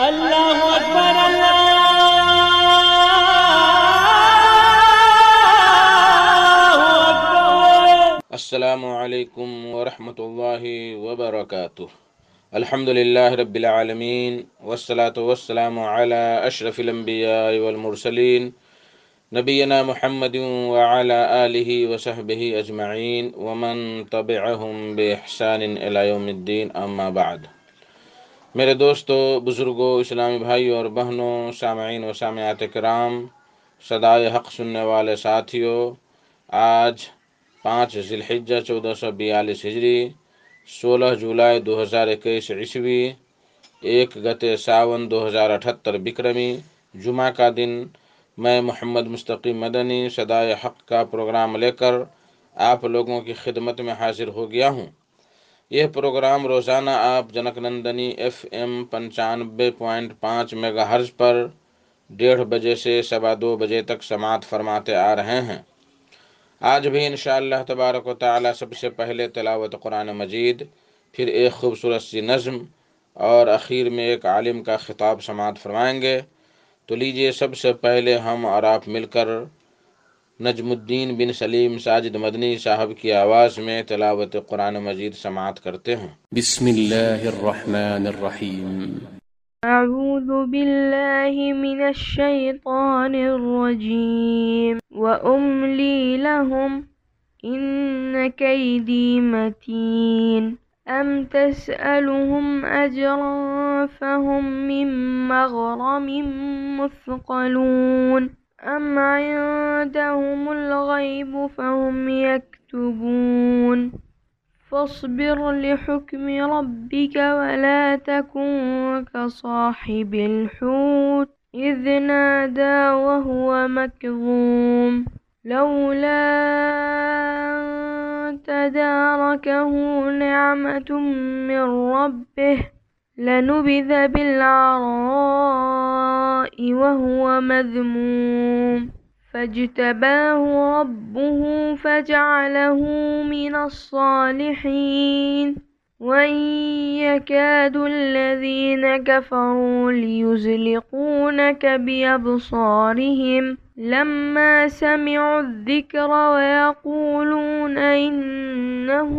اللہ اکبر اللہ اکبر۔ السلام علیکم ورحمۃ اللہ وبرکاتہ۔ الحمد للہ رب العالمین والصلاة والسلام علی اشرف الانبیاء والمرسلین نبینا محمد وعلی آلہ وصحبہ اجمعین ومن تبعہم بإحسان الی یوم الدین، اما بعد۔ میرے دوستو، بزرگوں، اسلامی بھائیوں اور بہنوں، سامعین و سامعات کرام، صدائے حق سننے والے ساتھیوں، آج 5 ذی الحجہ 1442 ہجری، 16 جولائی 2021 عیسوی، 1 گتے ساون 2078 بکرمی، جمعہ کا دن، میں محمد مستقیم مدنی صدائے حق کا پروگرام لے کر آپ لوگوں کی خدمت میں حاضر ہو گیا ہوں۔ یہ پروگرام روزانہ آپ junk Nandini FM 95.5 mega hers پر 1:30 بجے سے 2:15 بجے تک سماعت فرماتے آ رہے ہیں۔ آج بھی انشاءاللہ تبارک و تعالی سب سے پہلے تلاوت قرآن مجید، پھر ایک خوبصورت سی نظم اور اخیر میں ایک عالم کا خطاب سماعت فرمائیں گے۔ تو لیجئے سب سے پہلے ہم اور آپ مل کر نجم الدین بن سلیم ساجد مدنی صاحب کی آواز میں تلاوت قرآن مجید سماعت کرتے ہیں۔ بسم اللہ الرحمن الرحیم۔ أعوذ بالله من الشيطان الرجيم وأملي لهم إن كيدي متين أم تسألهم أجرا فهم من مغرم مثقلون أم عندهم الغيب فهم يكتبون فاصبر لحكم ربك ولا تكن كصاحب الحوت إذ نادى وهو مكظوم لولا أن تداركه نعمة من ربه لنبذ بالعراء وهو مذموم فاجتباه ربه فجعله من الصالحين وإن يكاد الذين كفروا ليزلقونك بأبصارهم لما سمعوا الذكر ويقولون إنه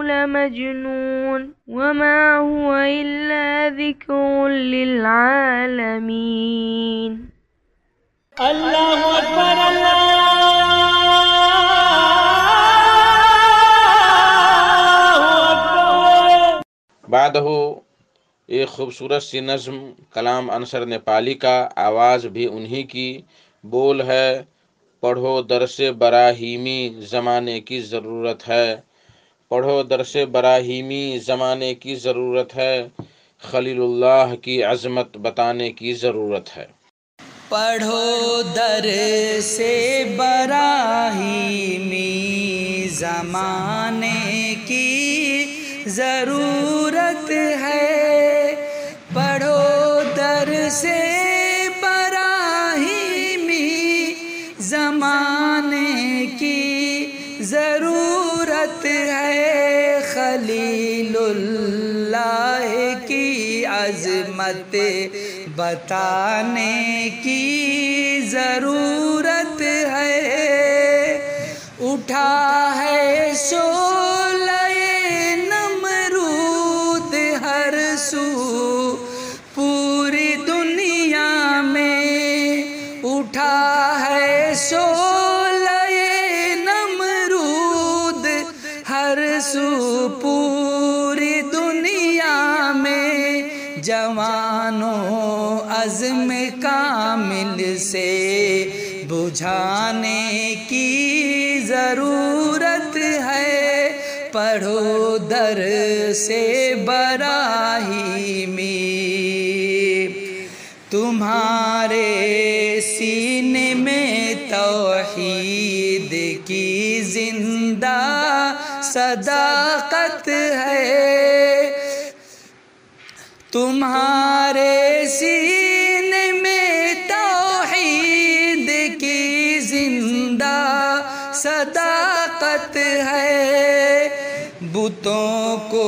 لمجنون وما هو إلا ذكر للعالمين۔ اللہ اکبر اللہ اکبر۔ بعدہ ایک خوبصورت سی نظم، کلام انصر نیپالی کا، آواز بھی انہی کی، بول ہے: پڑھو درس براہیمی زمانے کی ضرورت ہے، پڑھو درس براہیمی زمانے کی ضرورت ہے، خلیل اللہ کی عظمت بتانے کی ضرورت ہے۔ پڑھو درس براہیمی زمانے کی ضرورت ہے، پڑھو درس براہیمی زمانے کی ضرورت ہے، خلیل اللہ کی عظمت بتانے کی ضرورت ہے۔ اٹھا ہے شعلہ نمرود ہر سو پوری دنیا میں، اٹھا ہے شعلہ نمرود ہر سو پوری دنیا میں، جوانوں عزم کامل سے بجھانے کی ضرورت ہے، پڑھو درس براہیمی۔ تمہارے سینے میں توحید کی زندہ صداقت ہے، تمہارے سینے میں توحید کی زندہ صداقت ہے، بتوں کو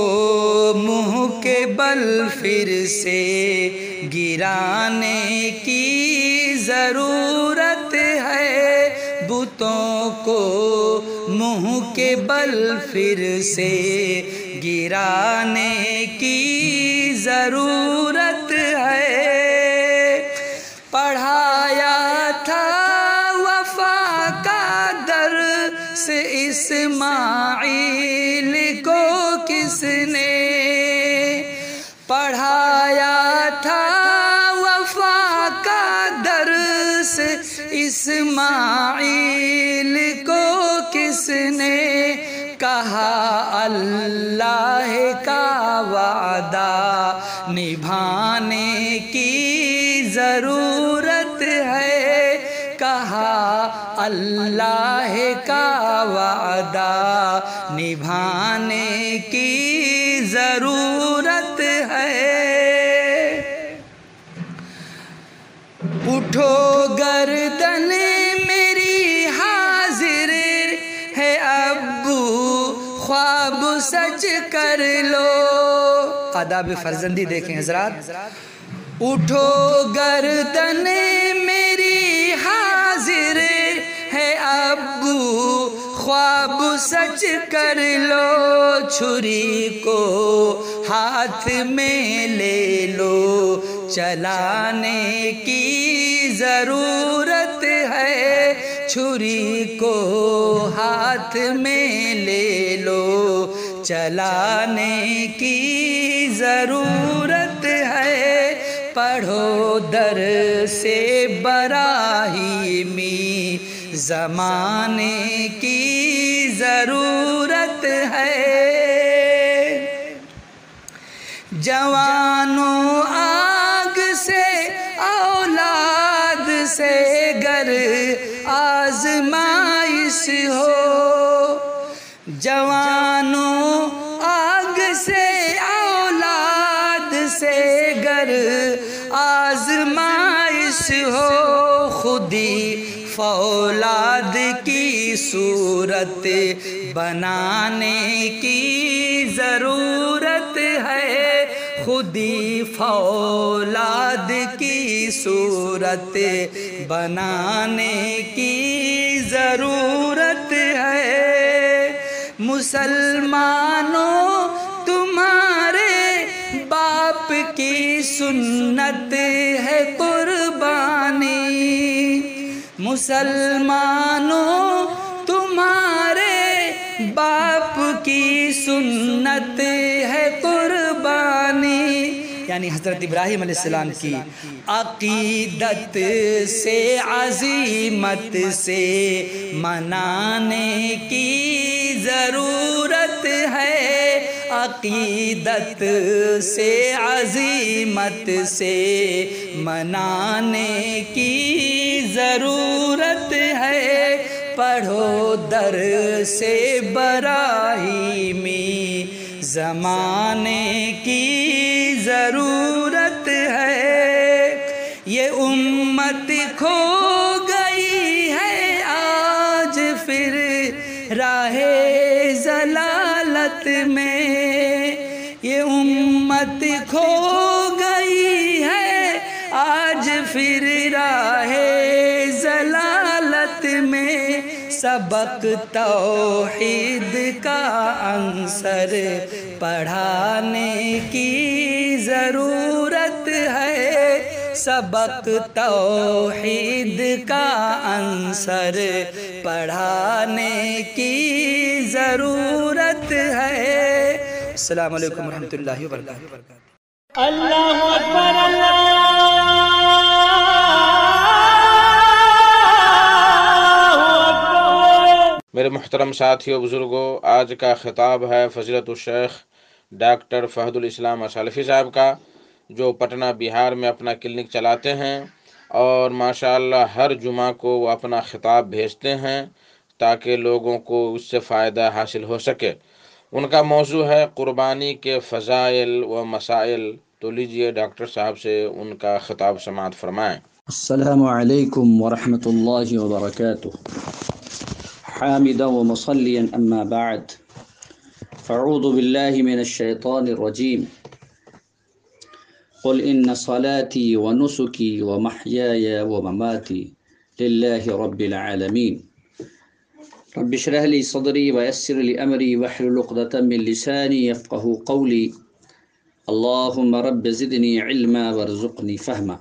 منہ کے بل پھر سے گرانے کی ضرورت ہے، بتوں کو منہ کے بل پھر سے گرانے کی ضرورت ہے۔ پڑھایا تھا وفا کا درس اسماعیل کو کس نے، پڑھایا تھا وفا کا درس اسماعیل کو کس نے، کہا اللہ کا وعدہ نبھانے کی ضرورت ہے، کہا اللہ کا وعدہ نبھانے کی ضرورت ہے۔ اٹھو گردن میری حاضر ہے ابو، خواب سچ کر لو۔ آداب فرزندی دیکھیں حضرات، اٹھو گردن میری حاضر ہے ابو، خواب سچ کر لو، چھری کو ہاتھ میں لے لو، چلانے کی ضرورت ہے، چھری کو ہاتھ میں لے لو، چلانے کی ضرورت ہے۔ پڑھو درس براہیمی، زمانے کی ضرورت ہے۔ جوانوں آگ سے اولاد سے گر آزمائش ہو، جوانوں آگ سے اولاد سے گر آزمائش ہو، خودی فولاد کی صورت بنانے کی ضرورت ہے، خودی فولاد کی صورت بنانے کی ضرورت ہے۔ مسلمانوں تمہارے باپ کی سنت ہے قربانی، مسلمانوں تمہارے باپ کی سنت ہے قربانی، یعنی حضرت ابراہیم علیہ السلام کی عقیدت سے عظیمت سے منانے کی ضرورت ہے، عقیدت سے عظیمت سے منانے کی ضرورت ہے۔ پڑھو درس براہیمی، زمانے کی ضرورت ہے۔ یہ امت کھو گئی ہے آج پھر راہ ضلالت میں، یہ امت کھو گئی ہے آج پھر راہ ضلالت میں، سبق توحید کا عنصر پڑھانے کی ضرورت ہے، سبق توحید کا عنصر پڑھانے کی ضرورت ہے۔ السلام علیکم ورحمۃ اللہ وبرکاتہ۔ اللہ اکبر، اللہ اکبر۔ میرے محترم ساتھیوں بزرگوں، آج کا خطاب ہے فضیلت الشیخ ڈاکٹر فہد الاسلام اسالفی صاحب کا، جو پٹنہ بہار میں اپنا کلینک چلاتے ہیں، اور ماشاءاللہ ہر جمعہ کو وہ اپنا خطاب بھیجتے ہیں تاکہ لوگوں کو اس سے فائدہ حاصل ہو سکے۔ ان کا موضوع ہے قربانی کے فضائل و مسائل۔ تو لیجئے ڈاکٹر صاحب سے ان کا خطاب سماعت فرمائیں۔ السلام علیکم ورحمۃ اللہ وبرکاتہ۔ حامدا ومصلیا اما بعد، فاعوذ باللہ من الشیطان الرجیم قل ان صلاتي ونسكي ومحياي ومماتي لله رب العالمين رب اشرح لي صدري ويسر لي امري واحلل عقدة من لساني يفقهوا قولي اللهم رب زدني علما وارزقني فهما۔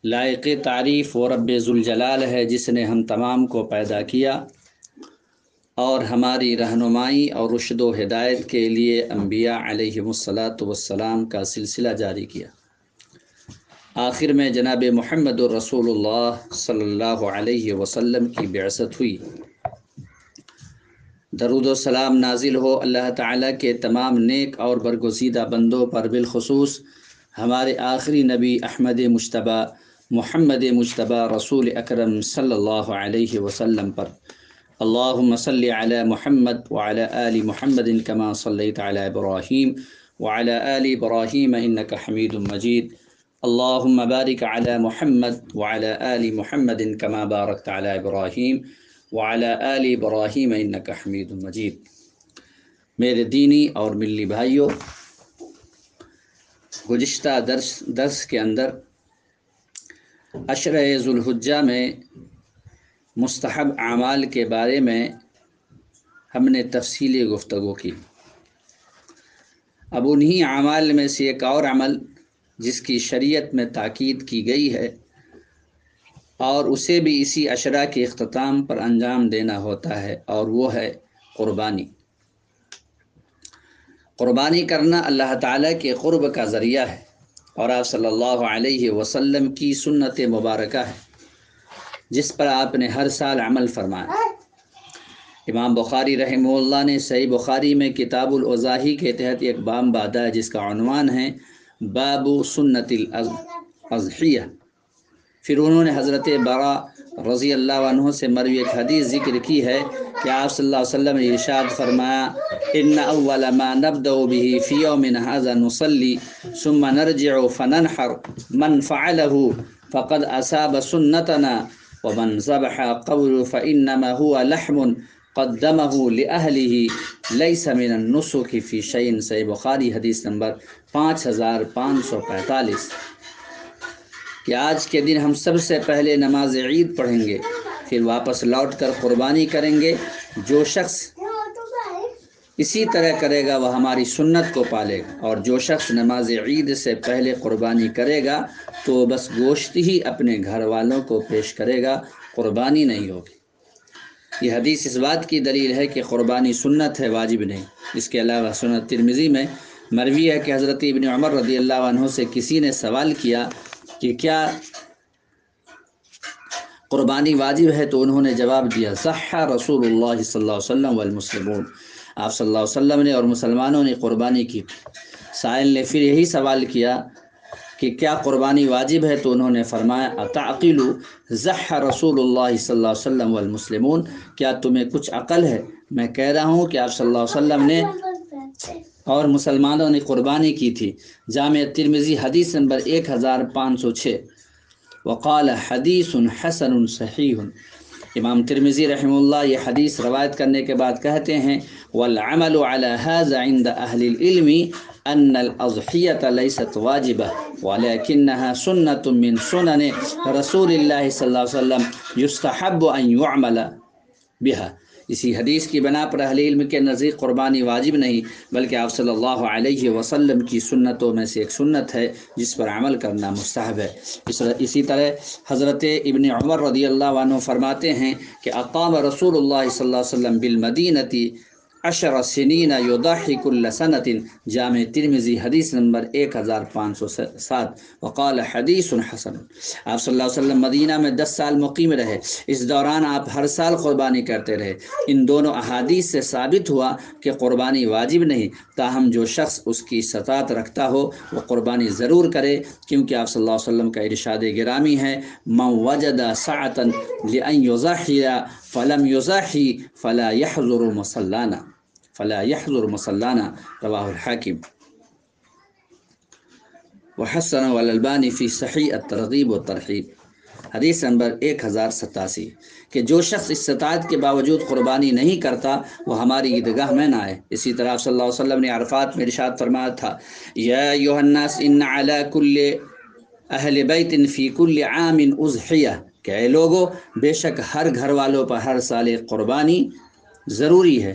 لائق تعریف وہ رب ذوالجلال ہے جس نے ہم تمام کو پیدا کیا اور ہماری رہنمائی اور رشد و ہدایت کے لیے انبیاء علیہم الصلاۃ کا سلسلہ جاری کیا۔ آخر میں جناب محمد الرسول اللہ صلی اللہ علیہ وسلم کی بعثت ہوئی۔ درود و سلام نازل ہو اللہ تعالیٰ کے تمام نیک اور برگزیدہ بندوں پر، بالخصوص ہمارے آخری نبی احمد مجتبیٰ محمد مجتبیٰ رسول اکرم صلی اللہ علیہ وسلم پر۔ اللہم صلی علی محمد وعلی آل محمد کما صلیت علی ابراہیم وعلی آل ابراہیم انک حمید مجید۔ اللہم بارک علی محمد وعلی آل محمد کما بارکت علی ابراہیم وعلی آل ابراہیم انک حمید مجید۔ میرے دینی اور ملی بھائیوں، گزشتہ درس کے اندر عشرہ ذوالحجہ میں مستحب اعمال کے بارے میں ہم نے تفصیلی گفتگو کی۔ اب انہی اعمال میں سے ایک اور عمل جس کی شریعت میں تاکید کی گئی ہے اور اسے بھی اسی عشرہ کے اختتام پر انجام دینا ہوتا ہے، اور وہ ہے قربانی۔ قربانی کرنا اللہ تعالیٰ کے قرب کا ذریعہ ہے اور آپ صلی اللہ علیہ وسلم کی سنت مبارکہ ہے جس پر آپ نے ہر سال عمل فرمایا۔ امام بخاری رحمہ اللہ نے صحیح بخاری میں کتاب الاضاحی کے تحت ایک باب باندھا ہے جس کا عنوان ہے باب سنت الاضحیہ۔ پھر انہوں نے حضرت برا رضی اللہ عنہ سے مروی ایک حدیث ذکر کی ہے کہ آپ صلی اللہ علیہ وسلم نے ارشاد فرمایا ان اول ما نبدأ به فی یومنا ھذا نصلی ثم نرجع فننحر من فعله فقد اصاب سنتنا ومن ذبح قبل فإنما هو لحم قدمه لأهله ليس من النسك في شيء۔ صحیح بخاری حدیث نمبر 5545 کہ آج کے دن ہم سب سے پہلے نماز عید پڑھیں گے، پھر واپس لوٹ کر قربانی کریں گے۔ جو شخص اسی طرح کرے گا وہ ہماری سنت کو پالے گا، اور جو شخص نماز عید سے پہلے قربانی کرے گا تو بس گوشت ہی اپنے گھر والوں کو پیش کرے گا، قربانی نہیں ہوگی۔ یہ حدیث اس بات کی دلیل ہے کہ قربانی سنت ہے، واجب نہیں۔ اس کے علاوہ سنن ترمذی میں مروی ہے کہ حضرت ابن عمر رضی اللہ عنہ سے کسی نے سوال کیا کہ کیا قربانی واجب ہے، تو انہوں نے جواب دیا ضحى رسول اللہ صلی اللہ علیہ وسلم والمسلمون، آپ صلی اللہ علیہ وسلم نے اور مسلمانوں نے قربانی کی۔ سائل نے پھر یہی سوال کیا کہ کیا قربانی واجب ہے، تو انہوں نے فرمایا اتعقل ضحى رسول اللہ صلی اللہ علیہ وسلم والمسلمون، کیا تمہیں کچھ عقل ہے؟ میں کہہ رہا ہوں کہ آپ صلی اللہ علیہ وسلم نے اور مسلمانوں نے قربانی کی تھی۔ جامع ترمذی حدیث نمبر 1506۔ وقال حدیث حسن صحیح۔ امام ترمذی رحمہ اللہ یہ حدیث روایت کرنے کے بعد کہتے ہیں والعمل على هذا عند اہل العلم ان الاضحیۃ لیست واجبہ ولکنها سنۃ من سنن رسول اللہ صلی اللہ علیہ وسلم یستحب ان يعمل بها۔ اسی حدیث کی بنا پر اہل علم کے نزدیک قربانی واجب نہیں بلکہ آپ صلی اللہ علیہ وسلم کی سنتوں میں سے ایک سنت ہے جس پر عمل کرنا مستحب ہے۔ اسی طرح حضرت ابن عمر رضی اللہ عنہ فرماتے ہیں کہ اقام رسول اللہ صلی اللہ علیہ وسلم بالمدینہ 10 سنین یضحی کل سنۃ، جامع ترمذی حدیث نمبر 1507۔ وقال حدیث حسن، آپ صلی اللہ علیہ وسلم مدینہ میں 10 سال مقیم رہے، اس دوران آپ ہر سال قربانی کرتے رہے۔ ان دونوں احادیث سے ثابت ہوا کہ قربانی واجب نہیں، تاہم جو شخص اس کی استطاعت رکھتا ہو وہ قربانی ضرور کرے، کیونکہ آپ صلی اللہ علیہ وسلم کا ارشاد گرامی ہے من وجد سعۃ لأن یضحی فلم یضحی فلا یحضر مصلانا، رواہ الحاکم وحسن والالبانی فی صحیح الترغیب والترہیب۔ حدیث نمبر 1087 کہ جو شخص استطاعت کے باوجود قربانی نہیں کرتا وہ ہماری عیدگاہ میں نہ آئے۔ اسی طرح آپ صلی اللہ علیہ وسلم نے عرفات میں ارشاد فرمایا تھا، یا ایھا الناس ان علی کل اہل بیت فی کل عام اضحیہ، کہ اے لوگو بے شک ہر گھر والوں پر ہر سال ایک قربانی ضروری ہے۔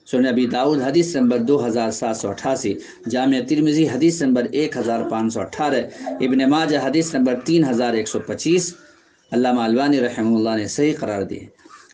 سنن ابی داؤد حدیث نمبر 2788، جامع ترمذی حدیث نمبر 1518، ابن ماجہ حدیث نمبر 3125، علامہ البانی رحمہ اللہ نے صحیح قرار دیے۔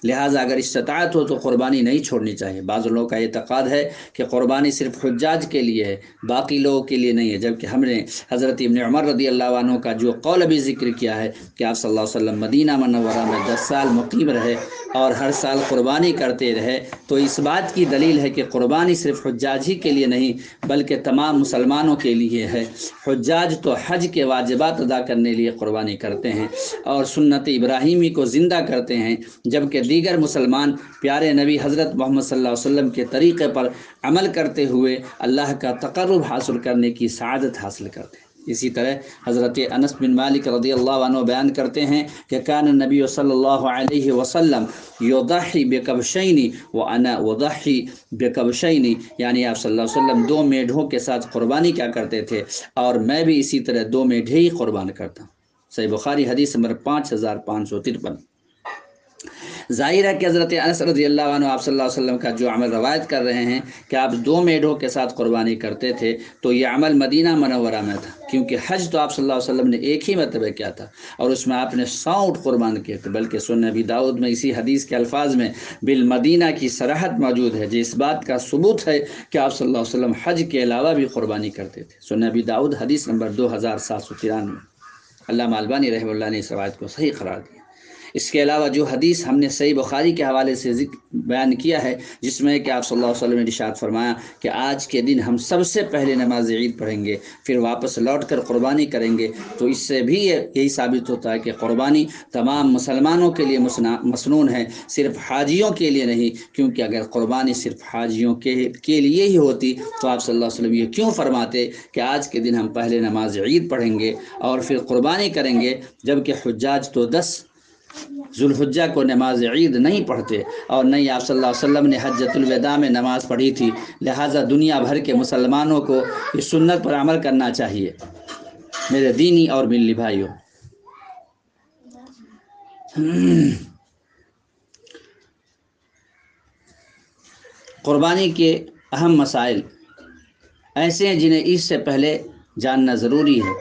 لہٰذا اگر استطاعت ہو تو قربانی نہیں چھوڑنی چاہیے۔ بعض لوگوں کا اعتقاد ہے کہ قربانی صرف حجاج کے لیے ہے، باقی لوگوں کے لیے نہیں ہے، جبکہ ہم نے حضرت ابن عمر رضی اللہ عنہ کا جو قول بھی ذکر کیا ہے کہ آپ صلی اللہ علیہ وسلم مدینہ منورہ میں 10 سال مقیم رہے اور ہر سال قربانی کرتے رہے، تو اس بات کی دلیل ہے کہ قربانی صرف حجاج ہی کے لیے نہیں بلکہ تمام مسلمانوں کے لیے ہے۔ حجاج تو حج کے واجبات ادا کرنے لیے قربانی کرتے ہیں اور سنت ابراہیمی کو زندہ کرتے ہیں، جبکہ دیگر مسلمان پیارے نبی حضرت محمد صلی اللہ علیہ وسلم کے طریقے پر عمل کرتے ہوئے اللہ کا تقرب حاصل کرنے کی سعادت حاصل کرتے ہیں۔ اسی طرح حضرت انس بن مالک رضی اللہ عنہ بیان کرتے ہیں کہ کان النبی صلی اللہ علیہ وسلم یضحی بکبشین وانا اضحی بکبشین، یعنی آپ صلی اللہ علیہ وسلم 2 میڑھوں کے ساتھ قربانی کیا کرتے تھے اور میں بھی اسی طرح 2 میڑھے ہی قربان کرتا ہوں۔ صحیح بخاری حدیث نمبر 5553۔ ظاہر ہے کہ حضرت انس رضی اللہ عنہ آپ صلی اللہ علیہ وسلم کا جو عمل روایت کر رہے ہیں کہ آپ 2 میڑھوں کے ساتھ قربانی کرتے تھے، تو یہ عمل مدینہ منورہ میں تھا، کیونکہ حج تو آپ صلی اللہ علیہ وسلم نے ایک ہی مرتبہ کیا تھا اور اس میں آپ نے 100 اونٹ قربان کیے تھے، بلکہ سنن ابی داؤد میں اسی حدیث کے الفاظ میں بالمدینہ کی صراحت موجود ہے، جو اس بات کا ثبوت ہے کہ آپ صلی اللہ علیہ وسلم حج کے علاوہ بھی قربانی کرتے تھے۔ سنن ابی داؤد حدیث نمبر 2793۔ علامہ البانی رحمہ اللہ نے اس روایت کو صحیح قرار دیا۔ اس کے علاوہ جو حدیث ہم نے صحیح بخاری کے حوالے سے بیان کیا ہے، جس میں کہ آپ صلی اللہ علیہ وسلم نے ارشاد فرمایا کہ آج کے دن ہم سب سے پہلے نماز عید پڑھیں گے، پھر واپس لوٹ کر قربانی کریں گے، تو اس سے بھی یہی ثابت ہوتا ہے کہ قربانی تمام مسلمانوں کے لیے مسنون ہے، صرف حاجیوں کے لیے نہیں، کیونکہ اگر قربانی صرف حاجیوں کے لیے ہی ہوتی تو آپ صلی اللہ علیہ وسلم یہ کیوں فرماتے کہ آج کے دن ہم پہلے نماز عید پڑھیں گے اور پھر قربانی کریں گے، جبکہ حجاج تو 10 ذوالحجہ کو نماز عید نہیں پڑھتے اور نہیں آپ صلی اللہ علیہ وسلم نے حجۃ الوداع میں نماز پڑھی تھی۔ لہٰذا دنیا بھر کے مسلمانوں کو اس سنت پر عمل کرنا چاہیے۔ میرے دینی اور ملی بھائیوں، قربانی کے اہم مسائل ایسے ہیں جنہیں عید سے پہلے جاننا ضروری ہے،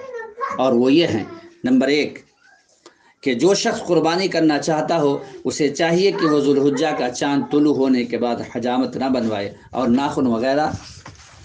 اور وہ یہ ہیں: نمبر 1 کہ جو شخص قربانی کرنا چاہتا ہو اسے چاہیے کہ وہ ذوالحجہ کا چاند طلوع ہونے کے بعد حجامت نہ بنوائے اور ناخن وغیرہ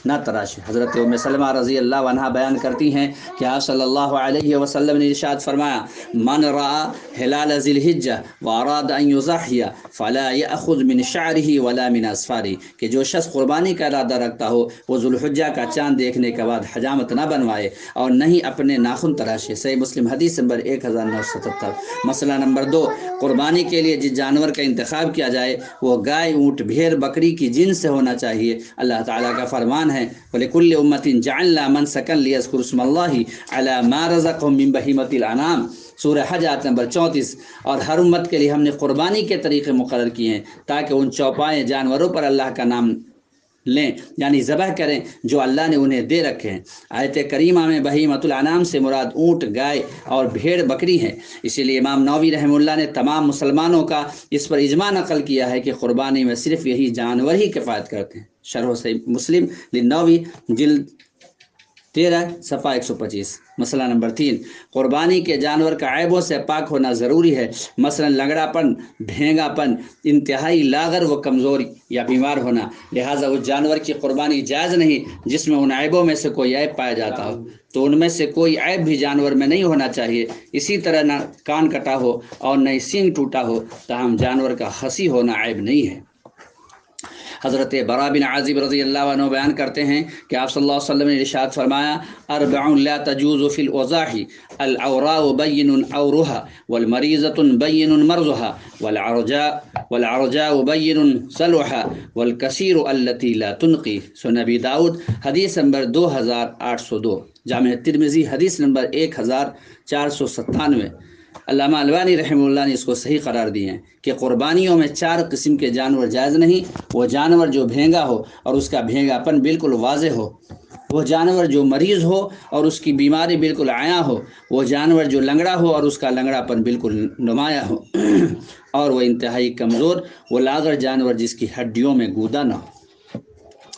نہ تراشے۔ حضرت ام سلمہ رضی اللہ عنہا بیان کرتی ہیں کہ آپ صلی اللہ علیہ وسلم نے ارشاد فرمایا، من رأى ہلال ذی الحجہ واراد ان یضحی فلا یأخذ من شعرہ ولا من اظفارہ، کہ جو شخص قربانی کا ارادہ رکھتا ہو وہ ذوالحجہ کا چاند دیکھنے کے بعد حجامت نہ بنوائے اور نہ ہی اپنے ناخن تراشے۔ صحیح مسلم حدیث نمبر 1977۔ مسئلہ نمبر 2، قربانی کے لیے جس جانور کا انتخاب کیا جائے وہ گائے، اونٹ، بھیڑ، بکری کی جنس سے ہونا چاہیے۔ اللہ تعالیٰ کا فرمان ہے، وَلِكُلِّ أُمَّةٍ جَعَلْنَا مَنْسَكًا لِيَذْكُرُوا اسْمَ اللَّهِ عَلَى مَا رَزَقَهُم مِّن بَهِيمَةِ الْأَنْعَامِ، سورہ حج آیت نمبر 34۔ اور ہر امت کے لیے ہم نے قربانی کے طریقے مقرر کیے ہیں تاکہ ان چوپائے جانوروں پر اللہ کا نام لیں، یعنی ذبح کریں جو اللہ نے انہیں دے رکھے ہیں۔ آیت کریمہ میں بہیمۃ الانعام سے مراد اونٹ، گائے اور بھیڑ بکری ہے۔ اسی لیے امام نووی رحمہ اللہ نے تمام مسلمانوں کا اس پر اجماع نقل کیا ہے کہ قربانی میں صرف یہی جانور ہی کفایت کرتے ہیں۔ شرح صحیح مسلم للنووی جلد 13 صفحہ 125۔ مسئلہ نمبر 3، قربانی کے جانور کا عیبوں سے پاک ہونا ضروری ہے، مثلا لنگڑا پن، بھینگا پن، انتہائی لاغر و کمزوری یا بیمار ہونا۔ لہٰذا اس جانور کی قربانی جائز نہیں جس میں ان عیبوں میں سے کوئی عیب پایا جاتا ہو، تو ان میں سے کوئی عیب بھی جانور میں نہیں ہونا چاہیے۔ اسی طرح نہ کان کٹا ہو اور نہ ہی سینگ ٹوٹا ہو، تاہم جانور کا خصی ہونا عیب نہیں ہے۔ حضرت براء بن عازب رضی اللہ عنہ بیان کرتے ہیں کہ آپ صلی اللہ علیہ وسلم نے ارشاد فرمایا، اربع لا تجوز فی الاضاحی العوراء بین عورها والمریضة بین مرضها والعرجاء بین صلعها والکثیر التی لا تنقی۔ سنن ابی داؤد حدیث نمبر 2802، جامع ترمذی حدیث نمبر 1497۔ علامہ البانی رحمہ اللہ نے اس کو صحیح قرار دیے ہیں کہ قربانیوں میں 4 قسم کے جانور جائز نہیں، وہ جانور جو بھینگا ہو اور اس کا بھینگاپن بالکل واضح ہو، وہ جانور جو مریض ہو اور اس کی بیماری بالکل عیاں ہو، وہ جانور جو لنگڑا ہو اور اس کا لنگڑا پن بالکل نمایاں ہو، اور وہ انتہائی کمزور وہ لاغر جانور جس کی ہڈیوں میں گودا نہ ہو۔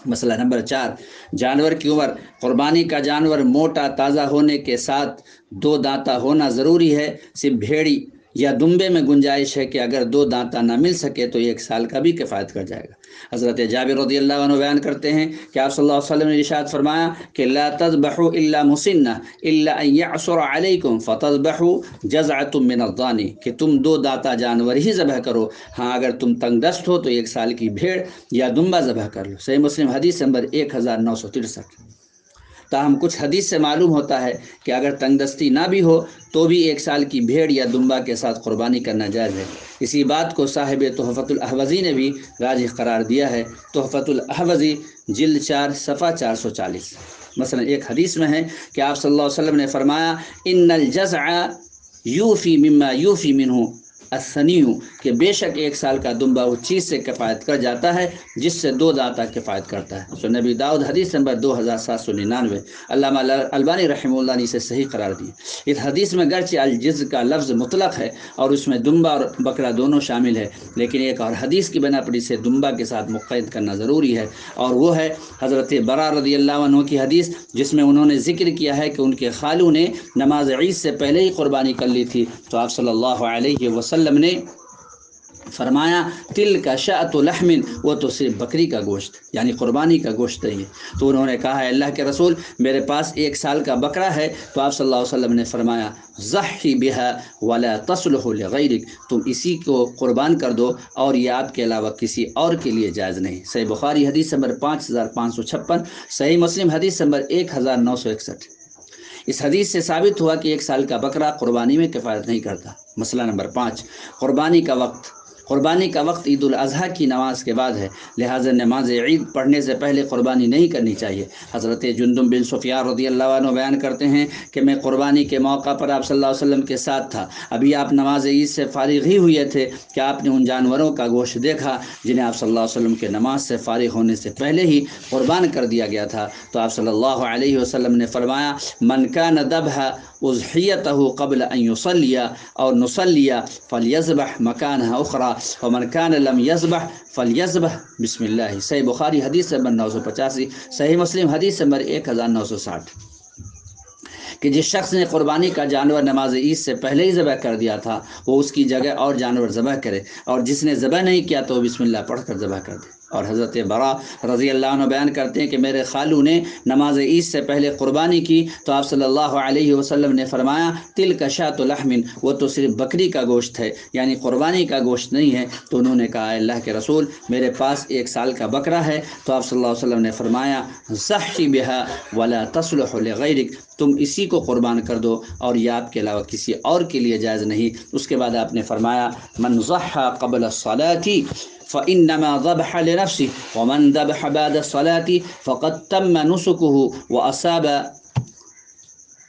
مسئلہ نمبر 4، جانور کی عمر۔ قربانی کا جانور موٹا تازہ ہونے کے ساتھ 2 دانتا ہونا ضروری ہے۔ صرف بھیڑی یا دمبے میں گنجائش ہے کہ اگر 2 دانتا نہ مل سکے تو 1 سال کا بھی کفایت کر جائے گا۔ حضرت جابر رضی اللہ عنہ بیان کرتے ہیں کہ آپ صلی اللہ علیہ وسلم نے ارشاد فرمایا کہ لا تذبحوا الا مسنہ الا ان يعصر علیکم فتذبحوا جزعۃ من الضان، کہ تم 2 دانتا جانور ہی ذبح کرو، ہاں اگر تم تنگ دست ہو تو 1 سال کی بھیڑ یا دمبا ذبح کر لو۔ صحیح مسلم حدیث نمبر 1963۔ تاہم کچھ حدیث سے معلوم ہوتا ہے کہ اگر تنگ دستی نہ بھی ہو تو بھی 1 سال کی بھیڑ یا دمبا کے ساتھ قربانی کرنا جائز ہے۔ اسی بات کو صاحب تحفۃ الاحوذی نے بھی راجح قرار دیا ہے۔ تحفۃ الاحوذی جلد 4 صفحہ 440۔ مثلا ایک حدیث میں ہے کہ آپ صلی اللہ علیہ وسلم نے فرمایا ان الجزع یوفی مما یوفی منہ الثنی، کہ بے شک 1 سال کا دمبا اس چیز سے کفایت کر جاتا ہے جس سے 2 دانتا کفایت کرتا ہے۔ سنن نبی داؤد حدیث نمبر 2799۔ علامہ البانی رحمہ اللہ نے اسے صحیح قرار دی۔ اس حدیث میں گرچہ الجز کا لفظ مطلق ہے اور اس میں دمبا اور بکرا دونوں شامل ہے، لیکن ایک اور حدیث کی بنا پر اسے دمبا کے ساتھ مقید کرنا ضروری ہے، اور وہ ہے حضرت برا رضی اللہ عنہ کی حدیث، جس میں انہوں نے ذکر کیا ہے کہ ان کے خالو نے نماز عید سے پہلے ہی قربانی کر لی تھی، تو آپ صلی اللہ علیہ وسلم نے فرمایا تل کا شاۃ لحم، وہ تو صرف بکری کا گوشت یعنی قربانی کا گوشت ہے۔ تو انہوں نے کہا ہے اللہ کے رسول میرے پاس 1 سال کا بکرا ہے، تو آپ صلی اللہ علیہ وسلم نے فرمایا ضحی بہا ولا تصلح لغیرک، تم اسی کو قربان کر دو اور یہ آپ کے علاوہ کسی اور کے لیے جائز نہیں۔ صحیح بخاری حدیث نمبر 5556، صحیح مسلم حدیث نمبر 1961۔ اس حدیث سے ثابت ہوا کہ 1 سال کا بکرا قربانی میں کفایت نہیں کرتا۔ مسئلہ نمبر 5، قربانی کا وقت۔ قربانی کا وقت عید الاضحیٰ کی نماز کے بعد ہے، لہٰذا نماز عید پڑھنے سے پہلے قربانی نہیں کرنی چاہیے۔ حضرت جندب بن سفیان رضی اللہ عنہ بیان کرتے ہیں کہ میں قربانی کے موقع پر آپ صلی اللہ علیہ وسلم کے ساتھ تھا، ابھی آپ نماز عید سے فارغ ہی ہوئے تھے کہ آپ نے ان جانوروں کا گوشت دیکھا جنہیں آپ صلی اللہ علیہ وسلم کے نماز سے فارغ ہونے سے پہلے ہی قربان کر دیا گیا تھا۔ تو آپ صلی اللہ علیہ وسلم نے فرمایا من کان ذبح اضحیتہ قبل ان یصلی اور نصلی فلیذبح مکانہ اخری ومن کان لم یذبح فلیذبح بسم اللہ۔ صحیح بخاری حدیث نمبر 985، صحیح مسلم حدیث نمبر 1960۔ کہ جس شخص نے قربانی کا جانور نماز عید سے پہلے ہی ذبح کر دیا تھا وہ اس کی جگہ اور جانور ذبح کرے، اور جس نے ذبح نہیں کیا تو بسم اللہ پڑھ کر ذبح کر دے۔ اور حضرت برا رضی اللہ عنہ بیان کرتے ہیں کہ میرے خالو نے نماز عید سے پہلے قربانی کی تو آپ صلی اللہ علیہ وسلم نے فرمایا تل کا شاۃ لحم، وہ تو صرف بکری کا گوشت ہے یعنی قربانی کا گوشت نہیں ہے۔ تو انہوں نے کہا اللہ کے رسول میرے پاس 1 سال کا بکرا ہے، تو آپ صلی اللہ علیہ وسلم نے فرمایا ضحی بہا ولا تصلح لغیرک، تم اسی کو قربان کر دو اور یہ آپ کے علاوہ کسی اور کے لیے جائز نہیں۔ اس کے بعد آپ نے فرمایا من ضحى قبل الصلاة فإنما ذبح لنفسه ومن ذبح بعد الصلاة فقد تم نسكه وأصاب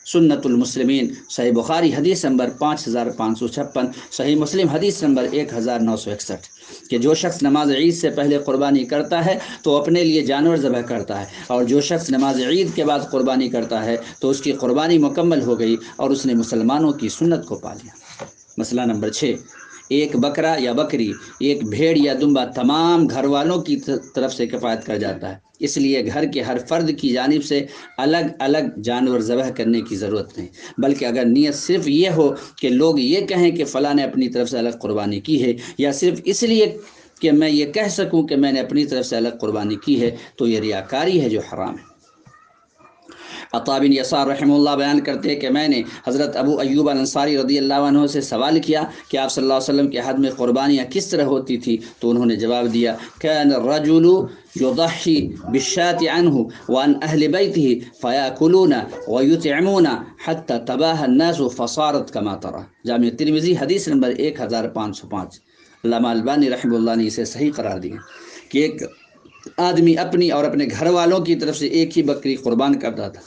سنت المسلمین۔ صحیح بخاری حدیث نمبر 5556، صحیح مسلم حدیث نمبر 1961۔ کہ جو شخص نماز عید سے پہلے قربانی کرتا ہے تو اپنے لیے جانور ذبح کرتا ہے، اور جو شخص نماز عید کے بعد قربانی کرتا ہے تو اس کی قربانی مکمل ہو گئی اور اس نے مسلمانوں کی سنت کو پا لیا۔ مسئلہ نمبر 6، ایک بکرا یا بکری، ایک بھیڑ یا دمبا تمام گھر والوں کی طرف سے کفایت کر جاتا ہے، اس لیے گھر کے ہر فرد کی جانب سے الگ الگ جانور ذبح کرنے کی ضرورت نہیں، بلکہ اگر نیت صرف یہ ہو کہ لوگ یہ کہیں کہ فلاں نے اپنی طرف سے الگ قربانی کی ہے، یا صرف اس لیے کہ میں یہ کہہ سکوں کہ میں نے اپنی طرف سے الگ قربانی کی ہے، تو یہ ریاکاری ہے جو حرام ہے۔ عطا بن یسار رحمہ اللہ بیان کرتے ہیں کہ میں نے حضرت ابو ایوب الانصاری رضی اللہ عنہ سے سوال کیا کہ آپ صلی اللہ علیہ وسلم کے حد میں قربانیاں کس طرح ہوتی تھی، تو انہوں نے جواب دیا كان الرجل يضحي بالشاة عنه وعن أهل بيته فيأكلون ويطعمون حتى تباهى الناس فصارت كما ترى۔ جامع ترمذی حدیث نمبر 1505۔ علامہ البانی رحمہ اللہ نے اسے صحیح قرار دیا کہ ایک آدمی اپنی اور اپنے گھر والوں کی طرف سے ایک ہی بکری قربان کرتا تھا،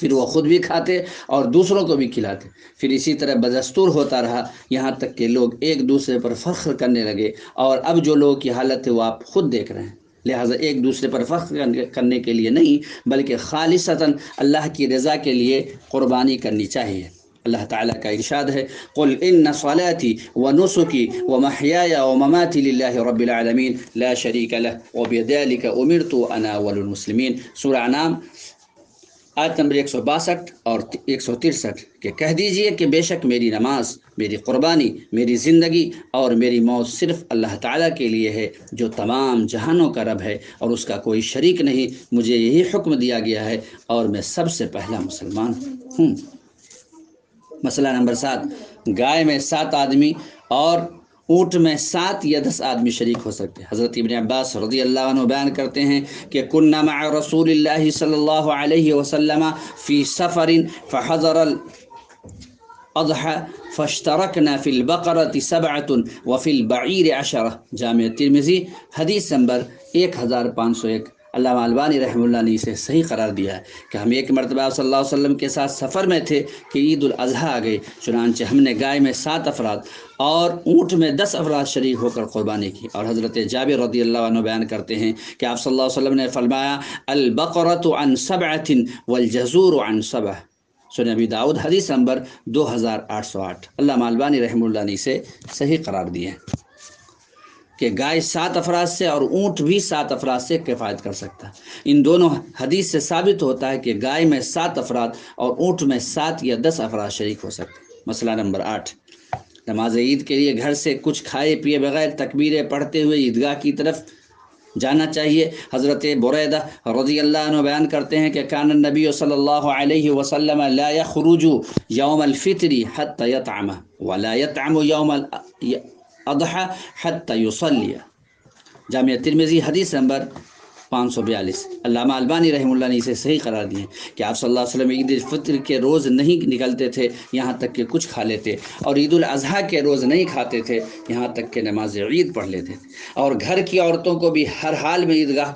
پھر وہ خود بھی کھاتے اور دوسروں کو بھی کھلاتے. پھر اسی طرح بدستور ہوتا رہا یہاں تک کہ لوگ ایک دوسرے پر فخر کرنے لگے، اور اب جو لوگوں کی حالت ہے وہ آپ خود دیکھ رہے ہیں. لہٰذا ایک دوسرے پر فخر کرنے کے لیے نہیں بلکہ خالصتاً اللہ کی رضا کے لیے قربانی کرنی چاہیے. اللہ تعالیٰ کا ارشاد ہے قل ان صلاتي ونسكي ومحياي ومماتي لله رب العالمین لا شریک لہ وبذلك امرت وانا اول المسلمین. سورہ انعام آیت نمبر 162 اور 163 کہ کہہ دیجئے کہ بے شک میری نماز، میری قربانی، میری زندگی اور میری موت صرف اللہ تعالیٰ کے لیے ہے جو تمام جہانوں کا رب ہے اور اس کا کوئی شریک نہیں. مجھے یہی حکم دیا گیا ہے اور میں سب سے پہلا مسلمان ہوں. مسئلہ نمبر 7، گائے میں 7 آدمی اور اونٹ میں 7 یا 10 آدمی شریک ہو سکتے ہیں. حضرت ابن عباس رضی اللہ عنہ بیان کرتے ہیں کہ كنا مع رسول اللہ صلی اللہ علیہ وسلم فی سفر فحضر الاضحى فاشترکنا فی البقرة 7 وفی البعیر 10. جامع ترمذی حدیث نمبر 1501. علامہ البانی رحمہ اللہ نے اسے صحیح قرار دیا ہے کہ ہم ایک مرتبہ صلی اللہ علیہ وسلم کے ساتھ سفر میں تھے کہ عید الاضحیٰ آ گئی، چنانچہ ہم نے گائے میں 7 افراد اور اونٹ میں 10 افراد شریک ہو کر قربانی کی. اور حضرت جابر رضی اللہ عنہ بیان کرتے ہیں کہ آپ صلی اللہ علیہ وسلم نے فرمایا البقرۃ عن 7 والجزور عن 7. سنن ابی داؤد حدیث نمبر 2808. علامہ البانی رحمہ اللہ نے اسے صحیح قرار دیا ہے کہ گائے 7 افراد سے اور اونٹ بھی 7 افراد سے کفایت کر سکتا ہے. ان دونوں حدیث سے ثابت ہوتا ہے کہ گائے میں 7 افراد اور اونٹ میں 7 یا 10 افراد شریک ہو سکتے ہیں. مسئلہ نمبر 8، نماز عید کے لیے گھر سے کچھ کھائے پیے بغیر تکبیریں پڑھتے ہوئے عیدگاہ کی طرف جانا چاہیے. حضرت بریدہ رضی اللہ عنہ بیان کرتے ہیں کہ کان النبی صلی اللہ علیہ وسلم لا یخرج یوم الفطر حتی یطعم ولا یطعم یوم اضحى حتى يصلي. جامع ترمذی حدیث نمبر 542. علامہ البانی رحمہ اللہ نے اسے صحیح قرار دیا کہ آپ صلی اللہ علیہ وسلم عید الفطر کے روز نہیں نکلتے تھے یہاں تک کہ کچھ کھا لیتے، اور عید الاضحیٰ کے روز نہیں کھاتے تھے یہاں تک کہ نماز عید پڑھ لیتے تھے. اور گھر کی عورتوں کو بھی ہر حال میں عیدگاہ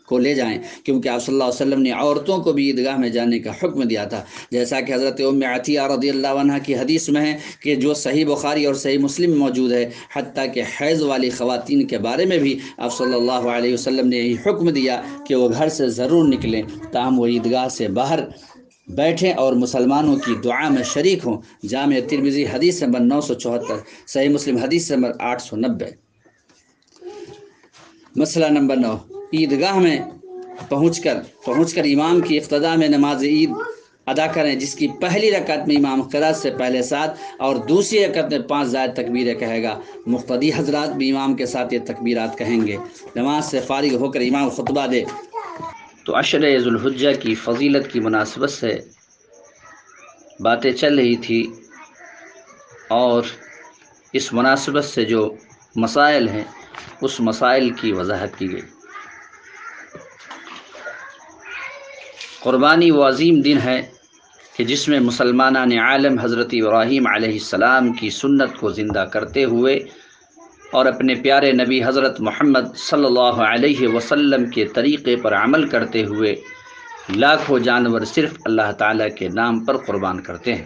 کو لے جائیں، کیونکہ آپ صلی اللہ علیہ وسلم نے عورتوں کو بھی عیدگاہ میں جانے کا حکم دیا تھا، جیسا کہ حضرت ام عطیہ رضی اللہ عنہ کی حدیث میں ہے کہ جو صحیح بخاری اور صحیح مسلم میں موجود ہے، حتیٰ کہ حیض والی خواتین کے بارے میں بھی آپ صلی اللہ علیہ وسلم نے یہی حکم دیا کہ وہ گھر سے ضرور نکلیں تاہم وہ عیدگاہ سے باہر بیٹھیں اور مسلمانوں کی دعا میں شریک ہوں. جامع ترمذی حدیث نمبر 974، صحیح مسلم حدیث نمبر 890. مسئلہ نمبر 9، عیدگاہ میں پہنچ کر امام کی اقتداء میں نماز عید ادا کریں، جس کی پہلی رکعت میں امام قرات سے پہلے 7 اور دوسری رکعت میں 5 زائد تکبیریں کہے گا. مقتدی حضرات بھی امام کے ساتھ یہ تکبیرات کہیں گے. نماز سے فارغ ہو کر امام خطبہ دے تو عشر ذو الحجہ کی فضیلت کی مناسبت سے باتیں چل رہی تھی، اور اس مناسبت سے جو مسائل ہیں اس مسائل کی وضاحت کی گئی. قربانی وہ عظیم دن ہے کہ جس میں مسلمانان عالم حضرت ابراہیم علیہ السلام کی سنت کو زندہ کرتے ہوئے اور اپنے پیارے نبی حضرت محمد صلی اللہ علیہ وسلم کے طریقے پر عمل کرتے ہوئے لاکھوں جانور صرف اللہ تعالیٰ کے نام پر قربان کرتے ہیں.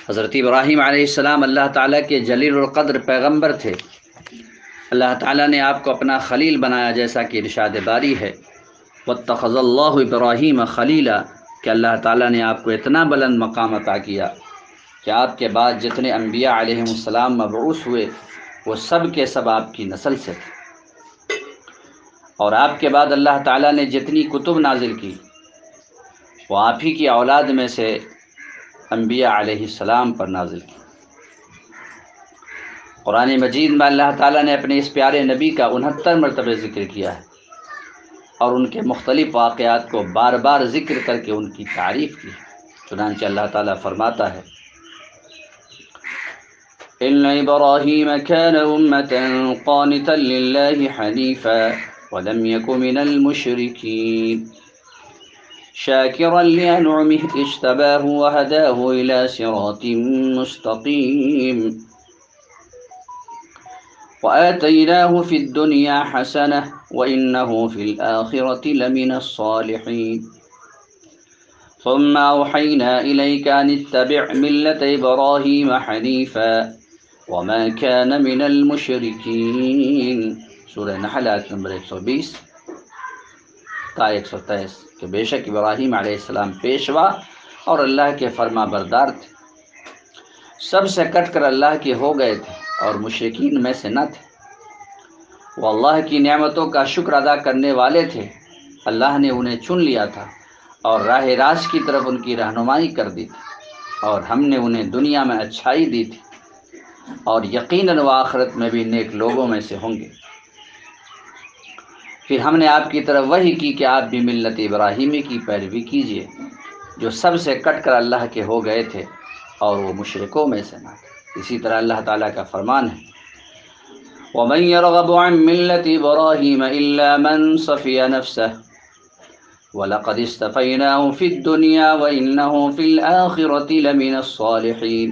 حضرت ابراہیم علیہ السلام اللہ تعالیٰ کے جلیل القدر پیغمبر تھے. اللہ تعالیٰ نے آپ کو اپنا خلیل بنایا، جیسا کہ ارشاد باری ہے واتخذ اللہ ابراہیم خلیلا، کہ اللہ تعالیٰ نے آپ کو اتنا بلند مقام عطا کیا کہ آپ کے بعد جتنے انبیاء علیہم السلام مبعوث ہوئے وہ سب کے سب آپ کی نسل سے تھے، اور آپ کے بعد اللہ تعالیٰ نے جتنی کتب نازل کی وہ آپ ہی کی اولاد میں سے انبیاء علیہ السلام پر نازل کی. قرآن مجید میں اللہ تعالیٰ نے اپنے اس پیارے نبی کا 69 مرتبہ ذکر کیا ہے اور ان کے مختلف واقعات کو بار بار ذکر کر کے ان کی تعریف کی. چنانچہ اللہ تعالیٰ فرماتا ہے ان ابراہیم کان امة قانتا للہ حنیفا ولم یک من المشرکین شاکرا لانعمه اجتباہ وہداہ الى صراط مستقیم وآتيناه في الدنيا حسنة وإنه في الآخرة لمن الصالحين. ثم أوحينا إليك أن اتبع ملة إبراهيم حنيفا وما كان من المشركين. سورہ نحل آیت نمبر 120 تا 123 کہ بے شک ابراہیم علیہ السلام پیشوا اور اللہ کے فرما بردار تھے، سب سے کٹ کر اللہ کے ہو گئے تھے اور مشرکین میں سے نہ تھے۔ وہ اللہ کی نعمتوں کا شکر ادا کرنے والے تھے، اللہ نے انہیں چن لیا تھا اور راہ راست کی طرف ان کی رہنمائی کر دی تھی، اور ہم نے انہیں دنیا میں اچھائی دی تھی، اور یقیناً وہ آخرت میں بھی نیک لوگوں میں سے ہوں گے۔ پھر ہم نے آپ کی طرف وحی کی کہ آپ بھی ملت ابراہیمی کی پیروی کیجیے، جو سب سے کٹ کر اللہ کے ہو گئے تھے اور وہ مشرکوں میں سے نہ تھے۔ اسی طرح اللہ تعالیٰ کا فرمان ہے وَمَن يَرْغَبُ عَن مِّلَّةِ إِبْرَاهِيمَ إِلَّا مَن صَفِيَ نَفْسَهُ وَلَقَدِ اصْطَفَيْنَاهُ فِي الدُّنْيَا وَإِنَّهُ فِي الْآخِرَةِ لَمِنَ الصَّالِحِينَ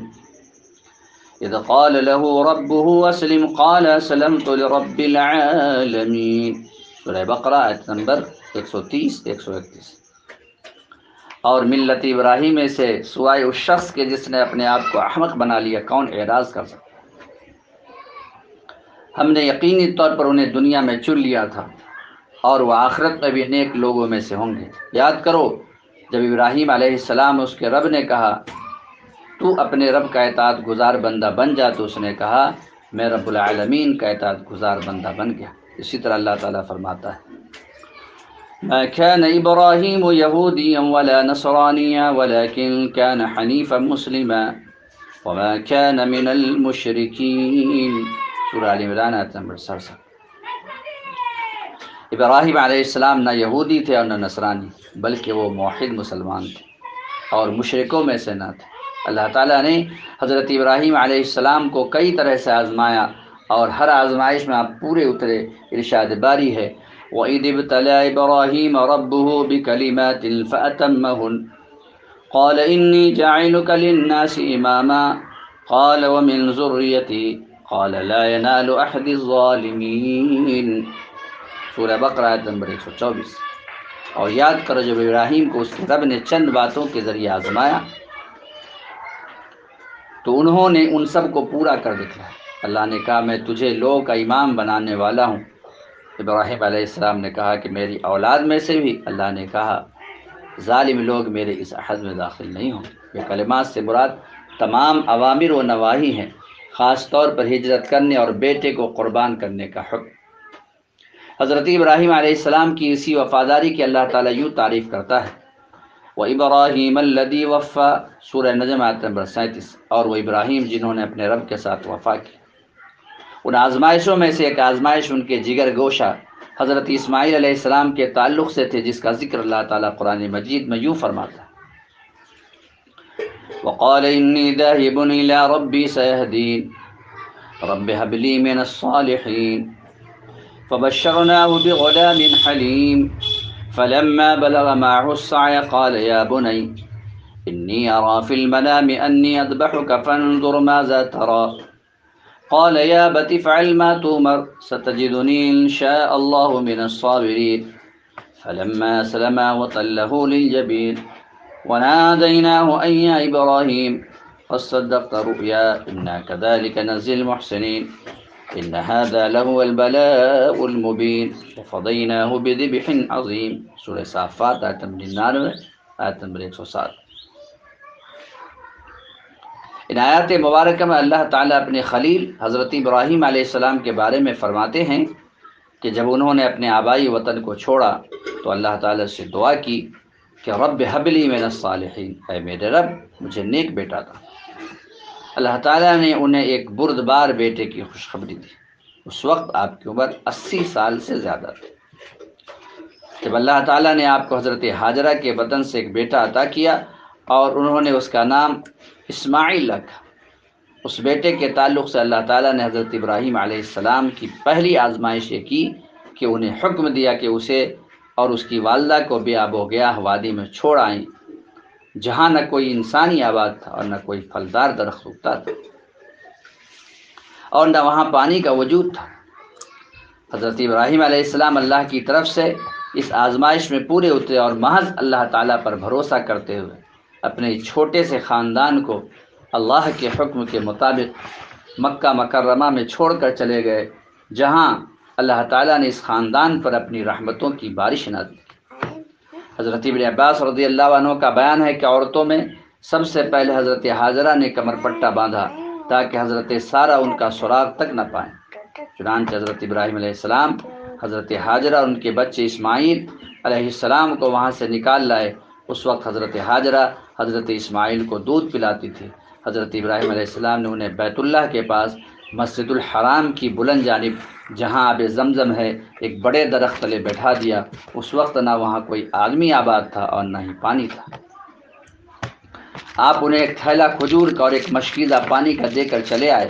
إِذْ قَالَ لَهُ رَبُّهُ أَسْلِمْ قَالَ أَسْلَمْتُ لِرَبِّ الْعَالَمِينَ۔ سورہ بقرہ آیت نمبر 130-131۔ اور ملت ابراہیم میں سے سوائے اس شخص کے جس نے اپنے آپ کو احمق بنا لیا کون اعراض کر سکتا؟ ہم نے یقینی طور پر انہیں دنیا میں چن لیا تھا اور وہ آخرت میں بھی نیک لوگوں میں سے ہوں گے۔ یاد کرو جب ابراہیم علیہ السلام اس کے رب نے کہا تو اپنے رب کا اطاعت گزار بندہ بن جا، تو اس نے کہا میں رب العالمین کا اطاعت گزار بندہ بن گیا۔ اسی طرح اللہ تعالیٰ فرماتا ہے ما كان إبراهيم يهوديا ولا نصرانيا ولكن كان حنيفا مسلما وما كان من المشركين۔ سورہ آل عمران آیت نمبر 67۔ ابراہیم علیہ السلام نہ یہودی تھے اور نہ نصرانی، بلکہ وہ موحد مسلمان تھے اور مشرکوں میں سے نہ تھے۔ اللہ تعالیٰ نے حضرت ابراہیم علیہ السلام کو کئی طرح سے آزمایا اور ہر آزمائش میں آپ پورے اترے۔ ارشاد باری ہے وَإِذِ ابْتَلَىٰ إِبْرَاهِيمَ رَبُّهُ بِكَلِمَاتٍ فَأَتَمَّهُنَّ قَالَ إِنِّي جَاعِلُكَ لِلنَّاسِ إِمَامًا قَالَ وَمِنْ ذُرِّيَّتِي قَالَ لَا يَنَالُ أَحَدِ الظَّالِمِينَ۔ سورہ بقرہ آیت نمبر 124۔ اور یاد کرو جب ابراہیم کو اس کے رب نے چند باتوں کے ذریعے آزمایا تو انہوں نے ان سب کو پورا کر دکھلایا۔ اللہ نے کہا میں تجھے لوگوں کا امام بنانے والا ہوں۔ ابراہیم علیہ السلام نے کہا کہ میری اولاد میں سے بھی، اللہ نے کہا ظالم لوگ میرے اس عہد میں داخل نہیں ہوں۔ یہ کلمات سے مراد تمام اوامر و نواہی ہیں، خاص طور پر ہجرت کرنے اور بیٹے کو قربان کرنے کا حکم۔ حضرت ابراہیم علیہ السلام کی اسی وفاداری کی اللہ تعالیٰ یوں تعریف کرتا ہے وَإِبْرَاهِيمَ الَّذِي وَفَّى۔ سورہ نجم آیت نمبر 37۔ اور وہ ابراہیم جنہوں نے اپنے رب کے ساتھ وفا کی۔ ان آزمائشوں میں سے ایک آزمائش ان کے جگر گوشہ حضرت اسماعیل علیہ السلام کے تعلق سے تھے، جس کا ذکر اللہ تعالیٰ قرآن مجید میں یوں فرماتا ہے وَقَالَ إِنِّي ذَاهِبٌ إِلَىٰ رَبِّي سَيَهْدِينِ رَبِّ هَبْ لِي مِنَ الصَّالِحِينَ فَبَشَّرْنَاهُ بِغُلَامٍ حَلِيمٍ فَلَمَّا بَلَغَ مَعَهُ السَّعْيَ قَالَ يَا بُنَيَّ إِنِّي أَرَىٰ فِي الْمَنَامِ أَنِّي أَذْبَحُكَ فَانظُرْ مَاذَا تَرَىٰ قال يا أبت افعل ما تؤمر ستجدني إن شاء الله من الصابرين فلما أسلما وتله للجبين وناديناه أن يا إبراهيم قد صدقت رؤيا إنا كذلك نجزي المحسنين إن هذا لهو البلاء المبين وفديناه بذبح عظيم۔ سورہ صافات آیت نمبر 99 آیت نمبر 107۔ ان آیات مبارکہ میں اللہ تعالیٰ اپنے خلیل حضرت ابراہیم علیہ السلام کے بارے میں فرماتے ہیں کہ جب انہوں نے اپنے آبائی وطن کو چھوڑا تو اللہ تعالیٰ سے دعا کی کہ رب حب لی من الصالحین، اے میرے رب مجھے نیک بیٹا تھا۔ اللہ تعالیٰ نے انہیں ایک بردبار بیٹے کی خوشخبری دی۔ اس وقت آپ کی عمر 80 سال سے زیادہ تھی۔ جب اللہ تعالیٰ نے آپ کو حضرت ہاجرہ کے بدن سے ایک بیٹا عطا کیا اور انہوں نے اس کا نام اسماعیل رکھا، اس بیٹے کے تعلق سے اللہ تعالیٰ نے حضرت ابراہیم علیہ السلام کی پہلی آزمائش یہ کی کہ انہیں حکم دیا کہ اسے اور اس کی والدہ کو بے آب و گیاہ وادی میں چھوڑ آئیں، جہاں نہ کوئی انسانی آباد تھا اور نہ کوئی پھلدار درخت اگتا تھا اور نہ وہاں پانی کا وجود تھا۔ حضرت ابراہیم علیہ السلام اللہ کی طرف سے اس آزمائش میں پورے اترے اور محض اللہ تعالیٰ پر بھروسہ کرتے ہوئے اپنے چھوٹے سے خاندان کو اللہ کے حکم کے مطابق مکہ مکرمہ میں چھوڑ کر چلے گئے، جہاں اللہ تعالیٰ نے اس خاندان پر اپنی رحمتوں کی بارش نازل کی۔ حضرت ابن عباس رضی اللہ عنہ کا بیان ہے کہ عورتوں میں سب سے پہلے حضرت حاجرہ نے کمر پٹا باندھا تاکہ حضرت سارہ ان کا سراغ تک نہ پائیں۔ چنانچہ حضرت ابراہیم علیہ السلام، حضرت حاجرہ اور ان کے بچے اسماعیل علیہ السلام کو وہاں سے نکال لائے۔ اس وقت حضرت حاجرہ حضرت اسماعیل کو دودھ پلاتی تھی۔ حضرت ابراہیم علیہ السلام نے انہیں بیت اللہ کے پاس مسجد الحرام کی بلند جانب جہاں آب زمزم ہے ایک بڑے درخت تلے بیٹھا دیا۔ اس وقت نہ وہاں کوئی آدمی آباد تھا اور نہ ہی پانی تھا۔ آپ انہیں ایک تھیلا کھجور کا اور ایک مشکیزہ پانی کا دے کر چلے آئے۔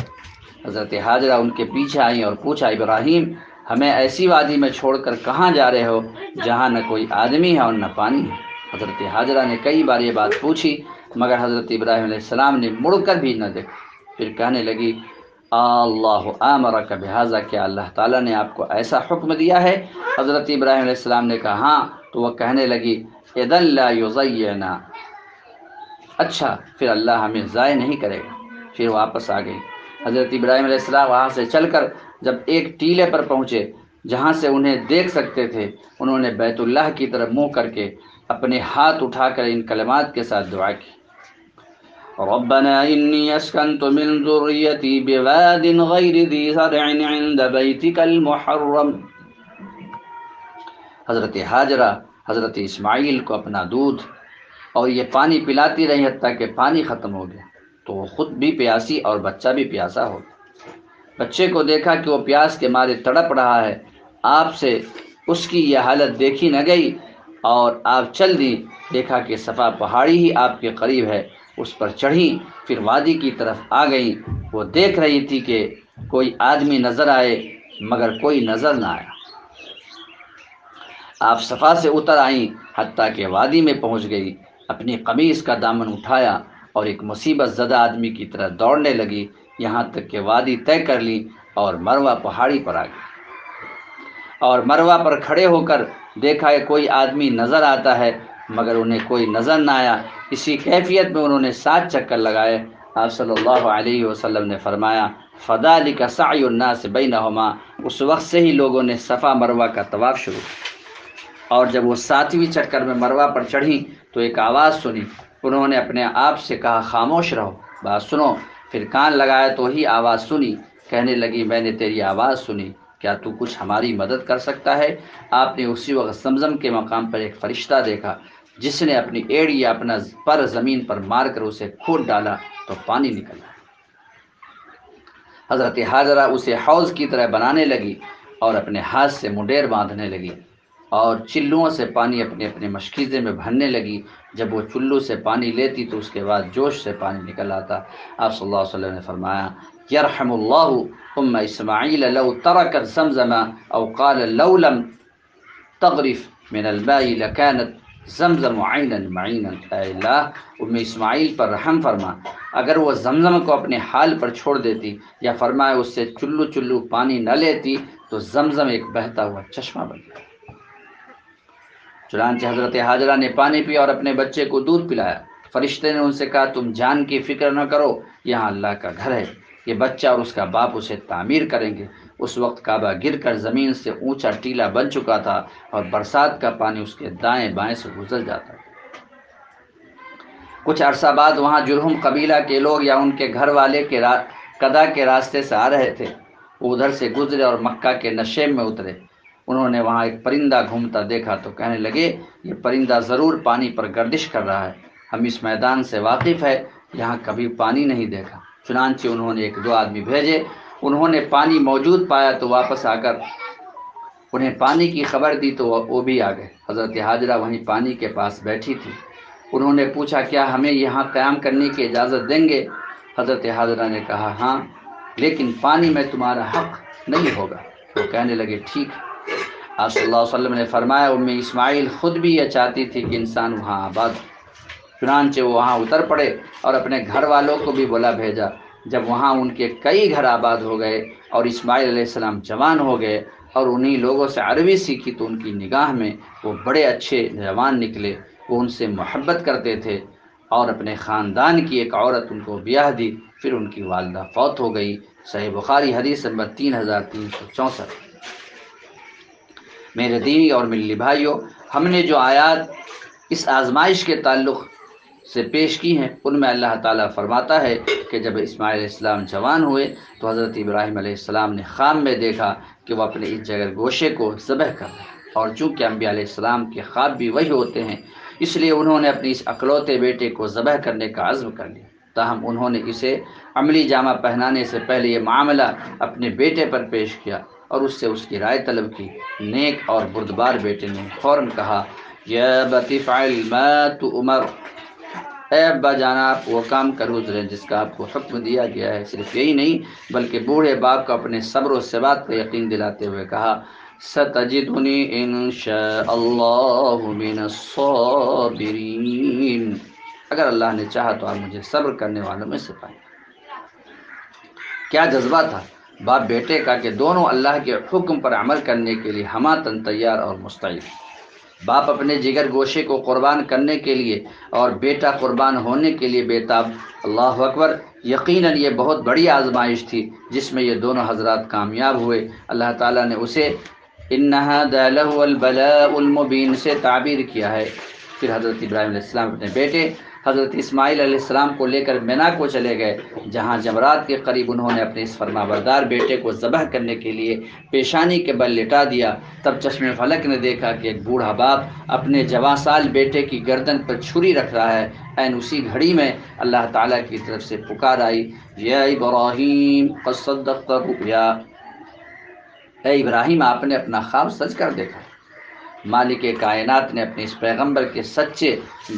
حضرت حاجرہ ان کے پیچھے آئیں اور پوچھا، ابراہیم، ہمیں ایسی وادی میں چھوڑ کر کہاں جا رہے ہو جہاں نہ کوئی آدمی ہے اور نہ پانی ہے؟ حضرت حاجرہ نے کئی بار یہ بات پوچھی مگر حضرت ابراہیم علیہ السلام نے مڑ کر بھی نہ دیکھا۔ پھر کہنے لگی، اللہ آمرک بہذا، کیا اللہ تعالیٰ نے آپ کو ایسا حکم دیا ہے؟ حضرت ابراہیم علیہ السلام نے کہا ہاں۔ تو وہ کہنے لگی، اذن لا یضیعنا، اچھا پھر اللہ ہمیں ضائع نہیں کرے گا۔ پھر واپس آ گئی۔ حضرت ابراہیم علیہ السلام وہاں سے چل کر جب ایک ٹیلے پر پہنچے جہاں سے انہیں دیکھ سکتے تھے، انہوں نے بیت اللہ کی طرف منہ کر کے اپنے ہاتھ اٹھا کر ان کلمات کے ساتھ دعا کی، ربنا انی اسکنت من ذریتی بواد غیر ذی زرع عند بیتک المحرم۔ حضرت حاجرہ حضرت اسماعیل کو اپنا دودھ اور یہ پانی پلاتی رہی حتیٰ کہ پانی ختم ہو گیا تو وہ خود بھی پیاسی اور بچہ بھی پیاسا ہو گیا۔ بچے کو دیکھا کہ وہ پیاس کے مارے تڑپ رہا ہے، آپ سے اس کی یہ حالت دیکھی نہ گئی اور آپ چل دی۔ دیکھا کہ صفا پہاڑی ہی آپ کے قریب ہے، اس پر چڑھی، پھر وادی کی طرف آ گئی۔ وہ دیکھ رہی تھی کہ کوئی آدمی نظر آئے مگر کوئی نظر نہ آیا۔ آپ صفا سے اتر آئیں حتیٰ کہ وادی میں پہنچ گئی، اپنی قمیص کا دامن اٹھایا اور ایک مصیبت زدہ آدمی کی طرح دوڑنے لگی، یہاں تک کہ وادی طے کر لی اور مروہ پہاڑی پر آ گئی۔ اور مروہ پر کھڑے ہو کر دیکھا کہ کوئی آدمی نظر آتا ہے مگر انہیں کوئی نظر نہ آیا۔ اسی کیفیت میں انہوں نے 7 چکر لگائے۔ آپ صلی اللہ علیہ وسلم نے فرمایا، فذلک سعی الناس بینہما، اس وقت سے ہی لوگوں نے صفا مروہ کا طواف شروع کیا۔ اور جب وہ 7ویں چکر میں مروہ پر چڑھی تو ایک آواز سنی۔ انہوں نے اپنے آپ سے کہا، خاموش رہو، بات سنو۔ پھر کان لگایا تو ہی آواز سنی۔ کہنے لگی، میں نے تیری آواز سنی، کیا تو کچھ ہماری مدد کر سکتا ہے؟ آپ نے اسی وقت زمزم کے مقام پر ایک فرشتہ دیکھا جس نے اپنی ایڑی یا اپنا پر زمین پر مار کر اسے کھود ڈالا تو پانی نکلا۔ حضرت حاجرہ اسے حوض کی طرح بنانے لگی اور اپنے ہاتھ سے منڈیر باندھنے لگی اور چلوں سے پانی اپنے اپنے مشکیزے میں بھرنے لگی۔ جب وہ چلو سے پانی لیتی تو اس کے بعد جوش سے پانی نکل آتا۔ آپ صلی اللہ علیہ وسلم نے فرمایا، یرحم اللہ ام اسماعیل لو ترکت زمزم او قال لو لم تغرف من الماء لكانت زمزم عینا معینا۔ اے اللہ، ام اسماعیل پر رحم فرما، اگر وہ زمزم کو اپنے حال پر چھوڑ دیتی یا فرمائے اس سے چلو پانی نہ لیتی تو زمزم ایک بہتا ہوا چشمہ بن گیا۔ چنانچہ حضرت حاجرہ نے پانی پیا اور اپنے بچے کو دودھ پلایا۔ فرشتے نے ان سے کہا، تم جان کی فکر نہ کرو، یہاں اللہ کا گھر ہے، یہ بچہ اور اس کا باپ اسے تعمیر کریں گے۔ اس وقت کعبہ گر کر زمین سے اونچا ٹیلا بن چکا تھا اور برسات کا پانی اس کے دائیں بائیں سے گزر جاتا تھا۔ کچھ عرصہ بعد وہاں جرہم قبیلہ کے لوگ یا ان کے گھر والے کے قدا کے راستے سے آ رہے تھے۔ وہ ادھر سے گزرے اور مکہ کے نشیب میں اترے۔ انہوں نے وہاں ایک پرندہ گھومتا دیکھا تو کہنے لگے، یہ پرندہ ضرور پانی پر گردش کر رہا ہے، ہم اس میدان سے واقف ہے، یہاں کبھی پانی نہیں دیکھا۔ چنانچہ انہوں نے 1-2 آدمی بھیجے، انہوں نے پانی موجود پایا تو واپس آ کر انہیں پانی کی خبر دی تو وہ بھی آ گئے۔ حضرت حاجرہ وہیں پانی کے پاس بیٹھی تھی۔ انہوں نے پوچھا، کیا ہمیں یہاں قیام کرنے کی اجازت دیں گے؟ حضرت حاجرہ نے کہا، ہاں، لیکن پانی میں تمہارا حق نہیں ہوگا۔ وہ کہنے لگے، ٹھیک ہے۔ آپ صلی اللہ علیہ وسلم نے فرمایا، ام اسماعیل خود بھی یہ چاہتی تھی کہ انسان وہاں آباد ہو۔ چنانچہ وہ وہاں اتر پڑے اور اپنے گھر والوں کو بھی بلا بھیجا۔ جب وہاں ان کے کئی گھر آباد ہو گئے اور اسماعیل علیہ السلام جوان ہو گئے اور انہی لوگوں سے عربی سیکھی تو ان کی نگاہ میں وہ بڑے اچھے جوان نکلے، وہ ان سے محبت کرتے تھے، اور اپنے خاندان کی ایک عورت ان کو بیاہ دی، پھر ان کی والدہ فوت ہو گئی۔ صحیح بخاری حدیث نمبر 3364۔ میرے دینی اور ملی بھائیوں، ہم نے جو آیات اس آزمائش کے تعلق سے پیش کی ہیں، ان میں اللہ تعالیٰ فرماتا ہے کہ جب اسماعیل علیہ السلام جوان ہوئے تو حضرت ابراہیم علیہ السلام نے خواب میں دیکھا کہ وہ اپنے اس جگر گوشے کو ذبح کر رہے ہیں، اور چونکہ انبیاء علیہ السلام کے خواب بھی وہی ہوتے ہیں، اس لیے انہوں نے اپنی اس اکلوتے بیٹے کو ذبح کرنے کا عزم کر لیا۔ تاہم انہوں نے اسے عملی جامہ پہنانے سے پہلے یہ معاملہ اپنے بیٹے پر پیش کیا اور اس سے اس کی رائے طلب کی۔ نیک اور بردبار بیٹے نے فوراً کہا، یا ابت افعل ما تؤمر، اے ابا جانا آپ وہ کام کر گزریں جس کا آپ کو حکم دیا گیا ہے۔ صرف یہی نہیں بلکہ بوڑھے باپ کو اپنے صبر و ثبات کا یقین دلاتے ہوئے کہا، ستجدنی ان شاء اللہ من الصابرین، اگر اللہ نے چاہا تو آپ مجھے صبر کرنے والوں میں سے پائیں۔ کیا جذبہ تھا باپ بیٹے کا کہ دونوں اللہ کے حکم پر عمل کرنے کے لیے ہماتن تیار اور مستعد۔ باپ اپنے جگر گوشے کو قربان کرنے کے لیے اور بیٹا قربان ہونے کے لیے بیتاب۔ اللہ اکبر، یقیناً یہ بہت بڑی آزمائش تھی جس میں یہ دونوں حضرات کامیاب ہوئے۔ اللہ تعالیٰ نے اسے ان ھذا لہو البلاء المبین سے تعبیر کیا ہے۔ پھر حضرت ابراہیم علیہ السلام اپنے بیٹے حضرت اسماعیل علیہ السلام کو لے کر مینا کو چلے گئے، جہاں جمرات کے قریب انہوں نے اپنے اس فرمانبردار بیٹے کو ذبح کرنے کے لیے پیشانی کے بل لٹا دیا۔ تب چشم فلک نے دیکھا کہ ایک بوڑھا باپ اپنے جوان سال بیٹے کی گردن پر چھری رکھ رہا ہے۔ این اسی گھڑی میں اللہ تعالیٰ کی طرف سے پکار آئی، یا ابراہیم قد صدقت الرؤیا، اے ابراہیم آپ نے اپنا خواب سچ کر دیکھا۔ مالک کائنات نے اپنے اس پیغمبر کے سچے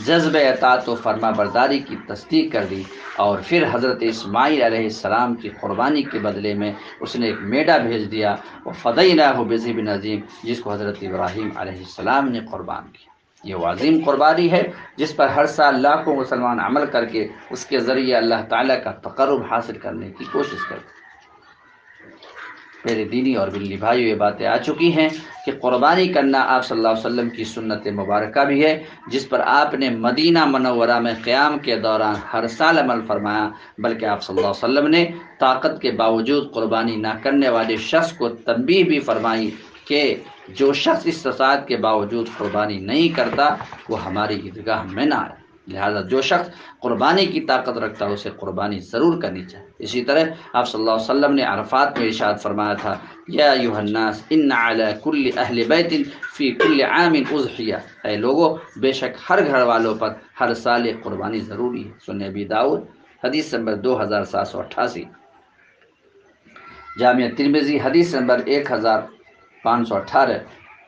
جذب اطاعت و فرما برداری کی تصدیق کر دی، اور پھر حضرت اسماعیل علیہ السلام کی قربانی کے بدلے میں اس نے ایک میڈا بھیج دیا، وفدیناہ بذبح عظیم، جس کو حضرت ابراہیم علیہ السلام نے قربان کیا۔ یہ وہ عظیم قربانی ہے جس پر ہر سال لاکھوں مسلمان عمل کر کے اس کے ذریعے اللہ تعالیٰ کا تقرب حاصل کرنے کی کوشش کرتے ہیں۔ میرے دینی اور ملی بھائیو، یہ باتیں آ چکی ہیں کہ قربانی کرنا آپ صلی اللہ علیہ وسلم کی سنت مبارکہ بھی ہے، جس پر آپ نے مدینہ منورہ میں قیام کے دوران ہر سال عمل فرمایا، بلکہ آپ صلی اللہ علیہ وسلم نے طاقت کے باوجود قربانی نہ کرنے والے شخص کو تنبیہ بھی فرمائی کہ جو شخص استطاعت کے باوجود قربانی نہیں کرتا وہ ہماری عیدگاہ میں نہ آئے۔ لہذا جو شخص قربانی کی طاقت رکھتا ہے اسے قربانی ضرور کرنی چاہیے۔ اسی طرح آپ صلی اللہ علیہ وسلم نے عرفات میں ارشاد فرمایا تھا، یا ایھا الناس ان علی کل اہل بیت فی کل عام اضحیہ، اے لوگو بے شک ہر گھر والوں پر ہر سال ایک قربانی ضروری ہے۔ سنن ابی داؤد حدیث نمبر 2788، جامع ترمذی حدیث نمبر 1518،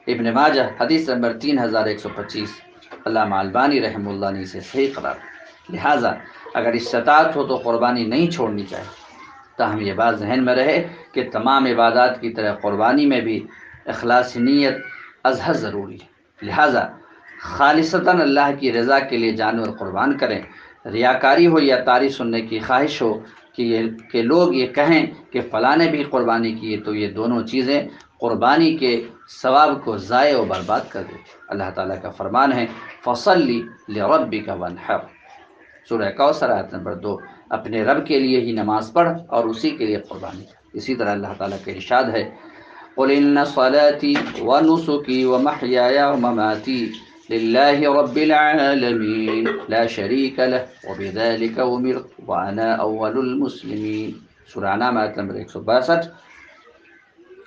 ابن ماجہ حدیث نمبر 3125۔ علامہ البانی رحمہ اللہ نے اسے صحیح قرار دیا۔ لہٰذا اگر استطاعت ہو تو قربانی نہیں چھوڑنی چاہیے۔ تاہم یہ بات ذہن میں رہے کہ تمام عبادات کی طرح قربانی میں بھی اخلاص نیت ازحد ضروری ہے۔ لہٰذا خالصتاً اللہ کی رضا کے لیے جانور قربان کریں۔ ریاکاری ہو یا تعریف سننے کی خواہش ہو کہ لوگ یہ کہیں کہ فلاں نے بھی قربانی کی ہے، تو یہ دونوں چیزیں قربانی کے ثواب کو ضائع و برباد کر دیتے۔ اللہ تعالیٰ کا فرمان ہے، فَصَلِّ لِرَبِّكَ وَانْحَرْ، سورہ کوثر آیت نمبر 2، اپنے رب کے لیے ہی نماز پڑھ اور اسی کے لیے قربانی کر۔ اسی طرح اللہ تعالیٰ کا ارشاد ہے، قُلْ إِنَّ صَلَاتِي وَنُسُكِي وَمَحْيَايَ وَمَمَاتِي لِلَّهِ رَبِّ الْعَالَمِينَ لَا شَرِيكَ لَهُ وَبِذَلِكَ أُمِرْتُ وَأَنَا أَوَّلُ الْمُسْلِمِينَ، سورہ انعام آیت نمبر 162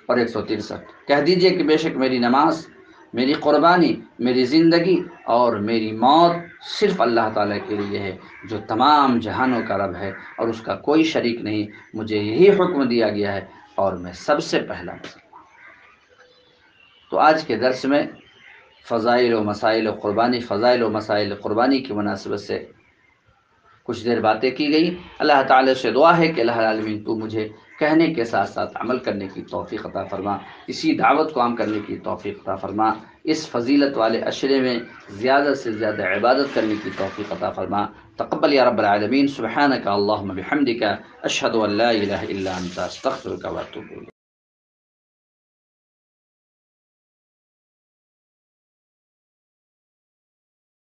اور 163۔ کہہ دیجئے کہ بے شک میری نماز، میری قربانی، میری زندگی اور میری موت صرف اللہ تعالیٰ کے لیے ہے، جو تمام جہانوں کا رب ہے اور اس کا کوئی شریک نہیں۔ مجھے یہی حکم دیا گیا ہے اور میں سب سے پہلا مسلمان۔ تو آج کے درس میں فضائل و مسائل قربانی کی مناسبت سے کچھ دیر باتیں کی گئی۔ اللہ تعالیٰ سے دعا ہے کہ اللہ العالمین تو مجھے کہنے کے ساتھ ساتھ عمل کرنے کی توفیق عطا فرما، اسی دعوت کو عام کرنے کی توفیق عطا فرما، اس فضیلت والے عشرے میں زیادہ سے زیادہ عبادت کرنے کی توفیق عطا فرما۔ تقبل یا رب العالمین۔ سبحانک اللہم بحمدک، اشہد ان لا الہ الا انت، استغفرک و اتوب الیک۔